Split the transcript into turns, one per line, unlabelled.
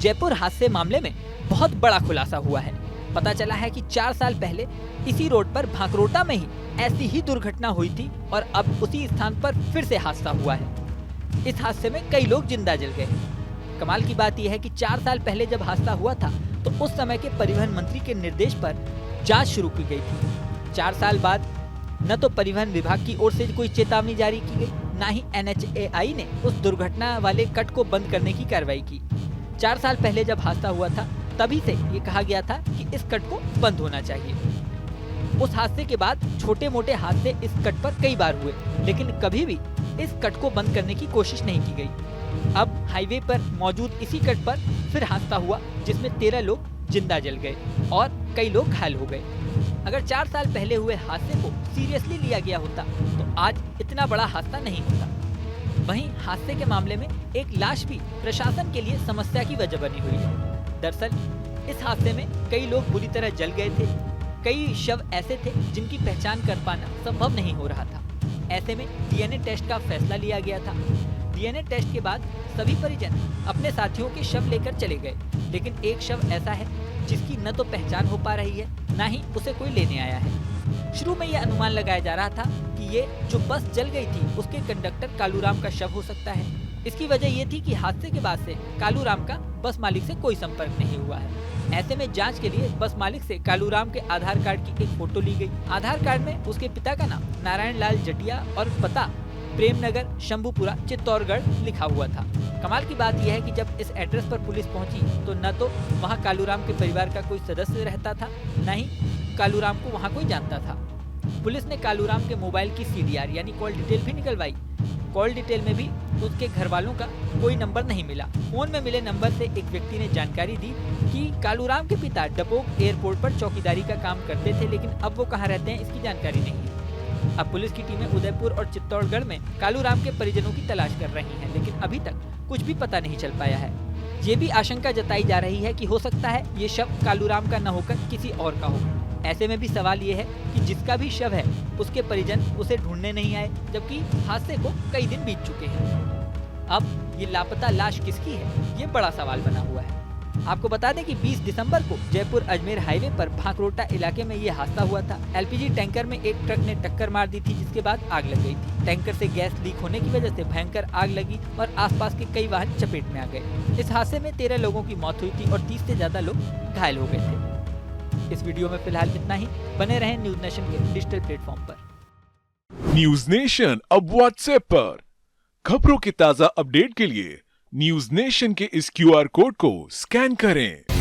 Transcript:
जयपुर हादसे मामले में बहुत बड़ा खुलासा हुआ है। पता चला है कि 4 साल पहले इसी रोड पर भांकरोटा में ही ऐसी ही दुर्घटना हुई थी और अब उसी स्थान पर फिर से हादसा हुआ है। इस हादसे में कई लोग जिंदा जल गए। कमाल की बात यह है कि 4 साल पहले जब हादसा हुआ था तो उस समय के परिवहन मंत्री के निर्देश पर जांच शुरू की गई थी। 4 साल बाद न तो परिवहन विभाग की ओर से कोई चेतावनी जारी की गई, न ही NHAI ने उस दुर्घटना वाले कट को बंद करने की कार्रवाई की। 4 साल पहले जब हादसा हुआ था तभी से ये कहा गया था कि इस कट को बंद होना चाहिए। उस हादसे के बाद छोटे मोटे हादसे इस कट पर कई बार हुए, लेकिन कभी भी इस कट को बंद करने की कोशिश नहीं की गई। अब हाईवे पर मौजूद इसी कट पर फिर हादसा हुआ जिसमें 13 लोग जिंदा जल गए और कई लोग घायल हो गए। अगर 4 साल पहले हुए हादसे को सीरियसली लिया गया होता तो आज इतना बड़ा हादसा नहीं होता। वहीं हादसे के मामले में एक लाश भी प्रशासन के लिए समस्या की वजह बनी हुई है। दरअसल इस हादसे में कई लोग बुरी तरह जल गए थे। कई शव ऐसे थे जिनकी पहचान कर पाना संभव नहीं हो रहा था। ऐसे में DNA टेस्ट का फैसला लिया गया था। DNA टेस्ट के बाद सभी परिजन अपने साथियों के शव लेकर चले गए, लेकिन एक शव ऐसा है जिसकी न तो पहचान हो पा रही है, न ही उसे कोई लेने आया है। शुरू में यह अनुमान लगाया जा रहा था कि ये जो बस जल गई थी उसके कंडक्टर कालूराम का शव हो सकता है। इसकी वजह ये थी कि हादसे के बाद से कालूराम का बस मालिक से कोई संपर्क नहीं हुआ है। ऐसे में जांच के लिए बस मालिक से कालूराम के आधार कार्ड की एक फोटो ली गई। आधार कार्ड में उसके पिता का नाम नारायण लाल जटिया और पता प्रेमनगर शंभुपुरा चित्तौड़गढ़ लिखा हुआ था। कमाल की बात यह है कि जब इस एड्रेस पर पुलिस पहुंची तो न तो वहां कालूराम के परिवार का कोई सदस्य रहता था, न ही कालूराम को वहां कोई जानता था। पुलिस ने कालूराम के मोबाइल की CDR यानी कॉल डिटेल भी निकलवाई। कॉल डिटेल में भी उसके घर वालों का कोई नंबर नहीं मिला। फोन में मिले नंबर से एक व्यक्ति ने जानकारी दी कि कालूराम के पिता डपोक एयरपोर्ट पर चौकीदारी का काम करते थे, लेकिन अब वो कहाँ रहते हैं इसकी जानकारी नहीं है। अब पुलिस की टीमें उदयपुर और चित्तौड़गढ़ में कालूराम के परिजनों की तलाश कर रही हैं, लेकिन अभी तक कुछ भी पता नहीं चल पाया है। ये भी आशंका जताई जा रही है कि हो सकता है ये शव कालूराम का न होकर किसी और का हो। ऐसे में भी सवाल ये है कि जिसका भी शव है उसके परिजन उसे ढूंढने नहीं आए, जबकि हादसे को कई दिन बीत चुके हैं। अब ये लापता लाश किसकी है, ये बड़ा सवाल बना हुआ है। आपको बता दें कि 20 दिसंबर को जयपुर अजमेर हाईवे पर भांकरोटा इलाके में ये हादसा हुआ था। LPG टैंकर में एक ट्रक ने टक्कर मार दी थी, जिसके बाद आग लग गई थी। टैंकर से गैस लीक होने की वजह से भयंकर आग लगी और आसपास के कई वाहन चपेट में आ गए। इस हादसे में 13 लोगों की मौत हुई थी और 30 से ज्यादा लोग घायल हो गए थे। इस वीडियो में फिलहाल इतना ही। बने रहें न्यूज नेशन के डिजिटल प्लेटफॉर्म पर।
न्यूज नेशन अब व्हाट्सएप पर खबरों के ताजा अपडेट के लिए न्यूज नेशन के इस QR कोड को स्कैन करें।